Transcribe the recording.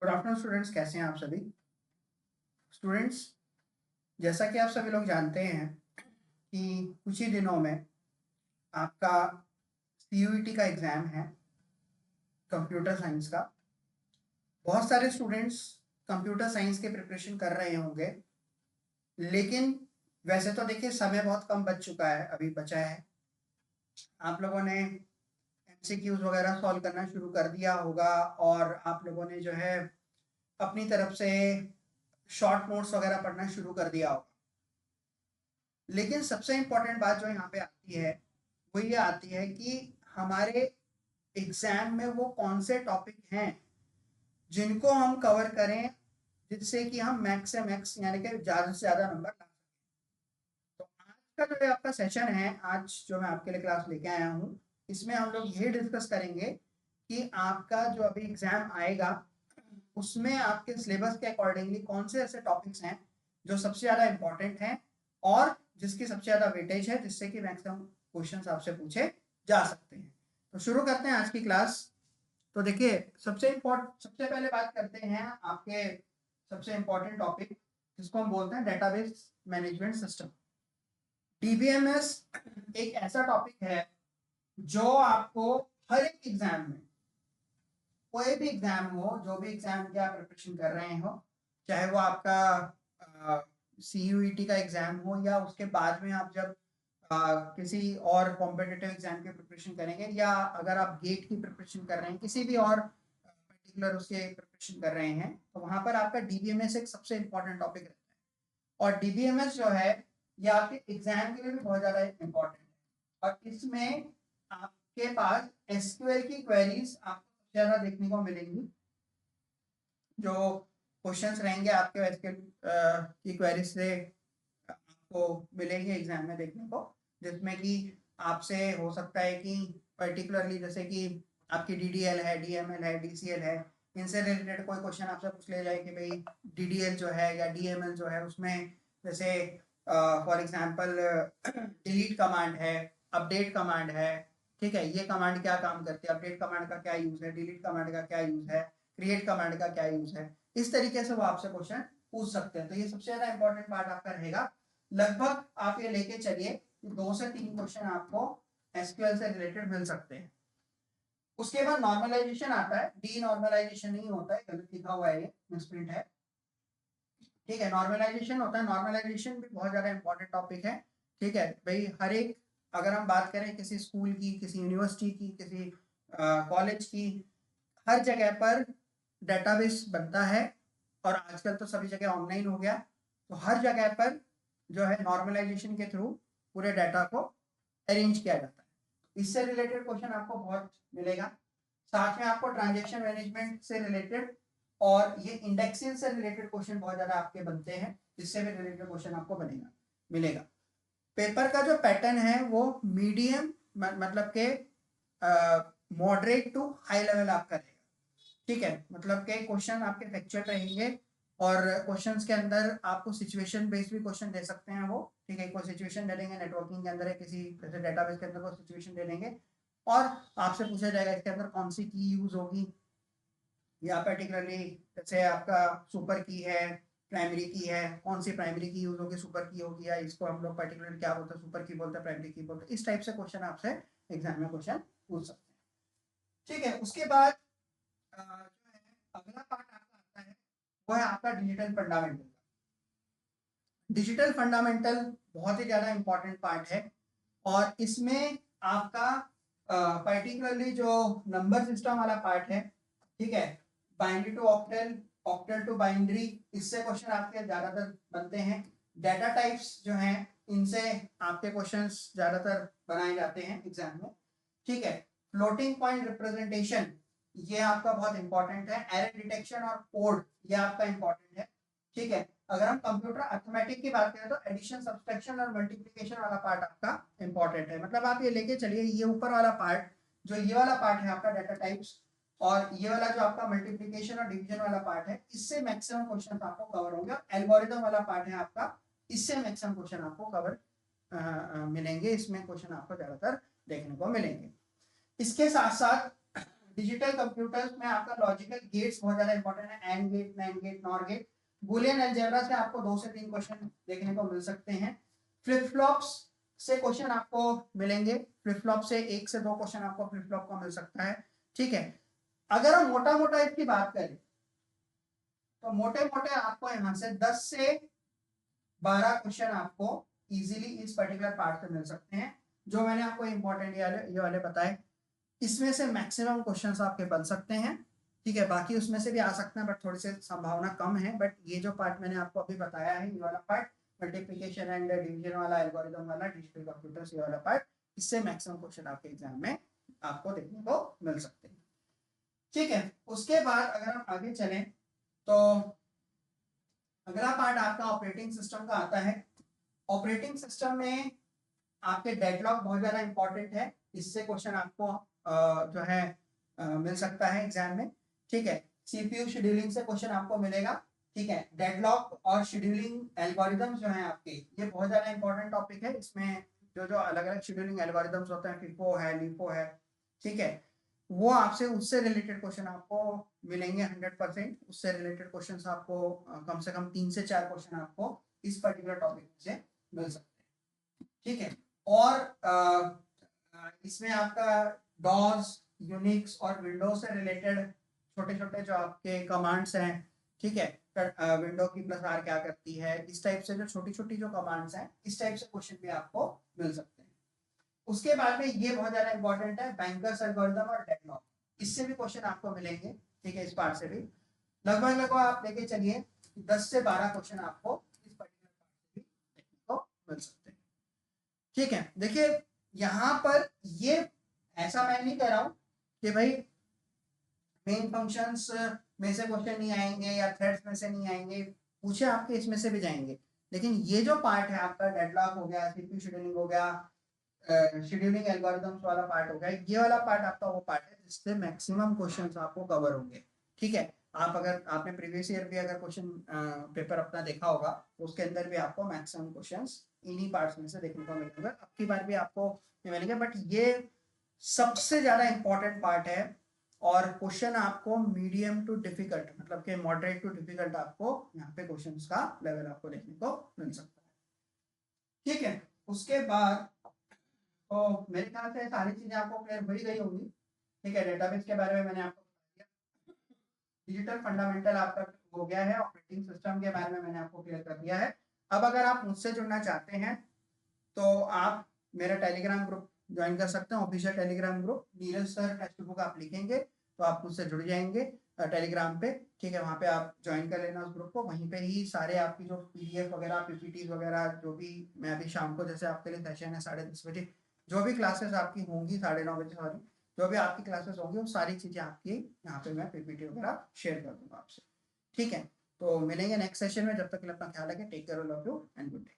Good afternoon students, कैसे हैं आप सभी स्टूडेंट्स। जैसा कि आप सभी लोग जानते हैं कि कुछ ही दिनों में आपका सीयूईटी का एग्ज़ाम है, कंप्यूटर साइंस का। बहुत सारे स्टूडेंट्स कंप्यूटर साइंस के प्रिपरेशन कर रहे होंगे, लेकिन वैसे तो देखिए समय बहुत कम बच चुका है, अभी बचा है। आप लोगों ने एमसीक्यूज वगैरह सॉल्व करना शुरू कर दिया होगा और आप लोगों ने जो है अपनी तरफ से शॉर्ट नोट्स वगैरह पढ़ना शुरू कर दिया होगा। लेकिन सबसे इम्पोर्टेंट बात जो यहाँ पे आती है वो ये आती है कि हमारे एग्जाम में वो कौन से टॉपिक हैं जिनको हम कवर करें, जिससे कि हम मैक्स से मैक्स यानी कि ज़्यादा से ज़्यादा नंबर ला सकें। तो आज का जो है आपका सेशन है, आज जो मैं आपके लिए क्लास लेके आया हूँ, इसमें हम लोग ये डिस्कस करेंगे कि आपका जो अभी एग्जाम आएगा उसमें आपके सिलेबस के अकॉर्डिंगली कौन से ऐसे टॉपिक्स हैं जो सबसे ज़्यादा इंपॉर्टेंट हैं और जिसकी सबसे ज़्यादा वेटेज है, जिससे कि मैक्सिमम क्वेश्चंस आपसे पूछे जा सकते हैं। तो शुरू करते हैं आज की क्लास। तो देखिए, सबसे पहले बात करते हैं आपके सबसे इंपॉर्टेंट टॉपिक, जिसको हम बोलते हैं डेटाबेस मैनेजमेंट सिस्टम। डीबीएमएस एक ऐसा टॉपिक है जो आपको हर एक एग्जाम में, कोई भी एग्जाम हो, जो भी एग्जाम की आप प्रिपरेशन कर रहे हो, चाहे वो आपका सीयूईटी का एग्जाम हो या उसके बाद में आप जब किसी और कॉम्पिटिटिव एग्जाम की प्रिपरेशन करेंगे, या अगर आप गेट की प्रिपरेशन कर रहे हैं, किसी भी और पर्टिकुलर उसके प्रिपरेशन कर रहे हैं, तो वहां पर आपका डीबीएमएस एक सबसे इंपॉर्टेंट टॉपिक रहता है। और डीबीएमएस जो है ये आपके एग्जाम के लिए भी बहुत ज़्यादा इंपॉर्टेंट है। और इसमें आपके पास एसक्यूएल की क्वेरीज आपको ज़्यादा देखने को मिलेंगी। जो क्वेश्चंस रहेंगे आपके एसक्यूएल की क्वेरीज से आपको मिलेंगे एग्जाम में देखने को, जिसमें कि आपसे हो सकता है कि पर्टिकुलरली जैसे कि आपकी डीडीएल है, डीएमएल है, डीसीएल है, इनसे रिलेटेड कोई क्वेश्चन आपसे पूछ ले जाए कि भाई डीडीएल जो है या डीएमएल जो है उसमें जैसे फॉर एग्जांपल डिलीट कमांड है, अपडेट कमांड है, ठीक है, ये कमांड क्या काम करती है, अपडेट कमांड का क्या यूज है, डिलीट कमांड का क्या यूज है, क्रिएट कमांड का क्या यूज है, इस तरीके से वो आपसे क्वेश्चन पूछ सकते हैं। तो ये सबसे ज्यादा इंपॉर्टेंट पार्ट आपका रहेगा। लगभग आप ये लेके चलिए कि 2 से 3 क्वेश्चन आपको एसक्यूएल से रिलेटेड मिल सकते हैं। उसके बाद नॉर्मलाइजेशन आता है, डी नॉर्मलाइजेशन नहीं होता है, गलत लिखा हुआ है, ये मिसप्रिंट है, ठीक है, नॉर्मलाइजेशन होता है। नॉर्मलाइजेशन भी बहुत ज्यादा इंपॉर्टेंट टॉपिक है, ठीक है भाई। हर एक, अगर हम बात करें किसी स्कूल की, किसी यूनिवर्सिटी की, किसी कॉलेज की, हर जगह पर डेटाबेस बनता है और आजकल तो सभी जगह ऑनलाइन हो गया, तो हर जगह पर जो है नॉर्मलाइजेशन के थ्रू पूरे डाटा को अरेंज किया जाता है। इससे रिलेटेड क्वेश्चन आपको बहुत मिलेगा। साथ में आपको ट्रांजेक्शन मैनेजमेंट से रिलेटेड और ये इंडेक्सिंग से रिलेटेड क्वेश्चन बहुत ज्यादा आपके बनते हैं, जिससे भी रिलेटेड क्वेश्चन आपको बनेगा मिलेगा। पेपर का जो पैटर्न है वो मीडियम मतलब के मॉडरेट टू हाई लेवल आपका रहेगा, ठीक है, मतलब के क्वेश्चन आपके फैक्चुअल रहेंगे और क्वेश्चंस के अंदर आपको सिचुएशन बेस्ड भी क्वेश्चन दे सकते हैं वो, ठीक है, कोई सिचुएशन दे देंगे नेटवर्किंग के अंदर है, किसी जैसे डेटाबेस के अंदर कोई सिचुएशन दे देंगे और आपसे पूछा जाएगा इसके अंदर कौन सी की यूज होगी, या पर्टिकुलरली जैसे आपका सुपर की है, प्राइमरी की है, कौन सी प्राइमरी की यूज होगी, सुपर की होगी, या इसको हम लोग पर्टिकुलरली क्या बोलते हैं, सुपर की बोलते हैं, प्राइमरी की बोलते हैं। इस टाइप से क्वेश्चन आपसे एग्जाम में क्वेश्चन पूछ सकते हैं, ठीक है। उसके बाद जो है अगला पार्ट आपका आता है, वो है आपका डिजिटल फंडामेंटल। डिजिटल फंडामेंटल बहुत ही ज़्यादा इंपॉर्टेंट पार्ट है और इसमें आपका पर्टिकुलरली जो नंबर सिस्टम वाला पार्ट है, ठीक है, binary to octal, octal to binary, इससे क्वेश्चन आपके ज़्यादातर बनते हैं। डाटा टाइप्स जो हैं इनसे आपके क्वेश्चंस ज़्यादातर बनाए जाते हैं एग्जाम में, ठीक है। फ्लोटिंग पॉइंट रिप्रेजेंटेशन ये आपका बहुत इंपॉर्टेंट है। एरर डिटेक्शन और कोड ये आपका इंपॉर्टेंट है, ठीक है। अगर हम कंप्यूटर अर्थमेटिक की बात करें तो एडिशन, सब्सट्रैक्शन और मल्टीप्लिकेशन वाला पार्ट आपका इंपॉर्टेंट है। मतलब आप ये लेके चलिए, ये ऊपर वाला पार्ट, जो ये वाला पार्ट है आपका डाटा टाइप्स, और ये वाला जो आपका मल्टीप्लिकेशन और डिवीजन वाला पार्ट है, इससे मैक्सिमम क्वेश्चन आपको कवर होंगे। और एल्गोरिदम वाला पार्ट है आपका, इससे मैक्सिमम क्वेश्चन आपको कवर मिलेंगे, इसमें क्वेश्चन आपको ज्यादातर देखने को मिलेंगे। इसके साथ साथ डिजिटल कंप्यूटर्स में आपका लॉजिकल गेट्स बहुत ज्यादा इंपॉर्टेंट है, AND gate, NAND gate, NOR gate. Boolean algebra से आपको 2 से 3 क्वेश्चन देखने को मिल सकते हैं। फ्लिप फ्लॉप्स से क्वेश्चन आपको मिलेंगे, फ्लिप फ्लॉप से 1 से 2 क्वेश्चन आपको फ्लिप फ्लॉप का मिल सकता है। ठीक है, अगर हम मोटा मोटा इसकी बात करें तो मोटे मोटे आपको यहाँ से 10 से 12 क्वेश्चन आपको इजीली इस पर्टिकुलर पार्ट से मिल सकते हैं, जो मैंने आपको इंपॉर्टेंट ये वाले बताए। इसमें से मैक्सिमम क्वेश्चंस आपके बन सकते हैं। ठीक है, बाकी उसमें से भी आ सकते हैं बट थोड़ी सी संभावना कम है। बट ये जो पार्ट मैंने आपको अभी बताया है, ये वाला पार्ट, मल्टीप्लिकेशन एंड डिवीजन वाला, एल्गोरिथम वाला, डिजिटल कंप्यूटर्स, ये वाला पार्ट, इससे मैक्सिमम क्वेश्चन आपके एग्जाम में आपको देखने को मिल सकते हैं। ठीक है, उसके बाद अगर हम आगे चलें तो अगला पार्ट आपका ऑपरेटिंग सिस्टम का आता है। ऑपरेटिंग सिस्टम में आपके डेडलॉक बहुत ज्यादा इंपॉर्टेंट है, इससे क्वेश्चन आपको जो है मिल सकता है एग्जाम में। ठीक है, सीपीयू शेड्यूलिंग से क्वेश्चन आपको मिलेगा। ठीक है, डेडलॉक और शेड्यूलिंग एल्गोरिदम्स जो हैं आपके, ये बहुत ज्यादा इंपॉर्टेंट टॉपिक है। इसमें जो जो अलग अलग शेड्यूलिंग एल्गोरिदम्स होते हैं, फिफो है, लिफो है, ठीक है, वो आपसे उससे रिलेटेड क्वेश्चन आपको मिलेंगे 100%। उससे रिलेटेड क्वेश्चन आपको कम से कम 3 से 4 क्वेश्चन आपको इस पर्टिकुलर टॉपिक से मिल सकते हैं। ठीक है, और इसमें आपका डॉस, यूनिक्स और विंडोज से रिलेटेड छोटे छोटे जो आपके कमांड्स हैं, ठीक है, विंडो की प्लस आर क्या करती है, इस टाइप से जो छोटी छोटी जो कमांड्स हैं, इस टाइप से क्वेश्चन भी आपको मिल सकते हैं। उसके बाद में ये बहुत ज्यादा इंपॉर्टेंट है, बैंकर्स एल्गोरिथम और डेडलॉक, इससे भी क्वेश्चन आपको मिलेंगे। ठीक है, इस पार्ट से भी लगभग लगभग आप लेके चलिए 10 से 12 क्वेश्चन आपको इस पर्टिकुलर पार्ट से भी देखने को मिल सकते हैं। ठीक है, देखिए यहाँ पर ये ऐसा मैं नहीं कह रहा हूं कि भाई मेन फंक्शंस में से क्वेश्चन नहीं आएंगे या थ्रेड्स में से नहीं आएंगे, पूछे आपके इसमें से भी जाएंगे। लेकिन ये जो पार्ट है आपका, डेडलॉक हो गया, सीपीयू शेड्यूलिंग हो गया, शेड्यूलिंग एल्गोरिथम्स वाला पार्ट हो गया, ये वाला पार्ट आपका वो पार्ट है जिससे मैक्सिमम क्वेश्चंस आपको कवर होंगे। ठीक है, आप अगर आपने प्रीवियस ईयर भी अगर क्वेश्चन पेपर अपना देखा होगा तो उसके अंदर भी आपको मैक्सिमम क्वेश्चंस इन्हीं पार्ट्स में से देखने को मिलेंगे। अब की बार भी आपको मिलेंगे, बट ये सबसे ज्यादा इंपॉर्टेंट पार्ट है। और क्वेश्चन आपको मीडियम टू डिफिकल्ट, मतलब कि मॉडरेट टू डिफिकल्ट, आपको यहाँ पे क्वेश्चंस का लेवल आपको देखने को मिल सकता है। ठीक है, उसके बाद तो मेरे ख्याल से सारी चीजें आपको क्लियर हो ही गई होंगी। ठीक है, डेटाबेस के बारे में मैंने आपको बता दिया, डिजिटल फंडामेंटल आपका हो गया है, ऑपरेटिंग सिस्टम के बारे में मैंने आपको क्लियर कर दिया है। अब अगर आप मुझसे जुड़ना चाहते हैं तो आप मेरा टेलीग्राम ग्रुप ज्वाइन कर सकते हैं, official Telegram group, Neeraj sir text book आप लिखेंगे तो आप मुझसे जुड़ जाएंगे टेलीग्राम पे। ठीक है, वहाँ पे आप ज्वाइन कर लेना उस ग्रुप को, वहीं पे ही सारे आपकी जो पीडीएफ वगैरह, पीपीटी वगैरह, जो भी मैं अभी शाम को जैसे आपके लिए सेशन है 10:30 बजे, जो भी क्लासेस आपकी होंगी 9:30 बजे, सॉरी, जो भी आपकी क्लासेस होंगी वो सारी चीज़ें आपकी यहाँ पे मैं पीपीटी वगैरह शेयर कर दूंगा आपसे। ठीक है, तो मिलेंगे नेक्स्ट सेशन में, जब तक के लिए अपना ख्याल रखें, take care all of you and good day.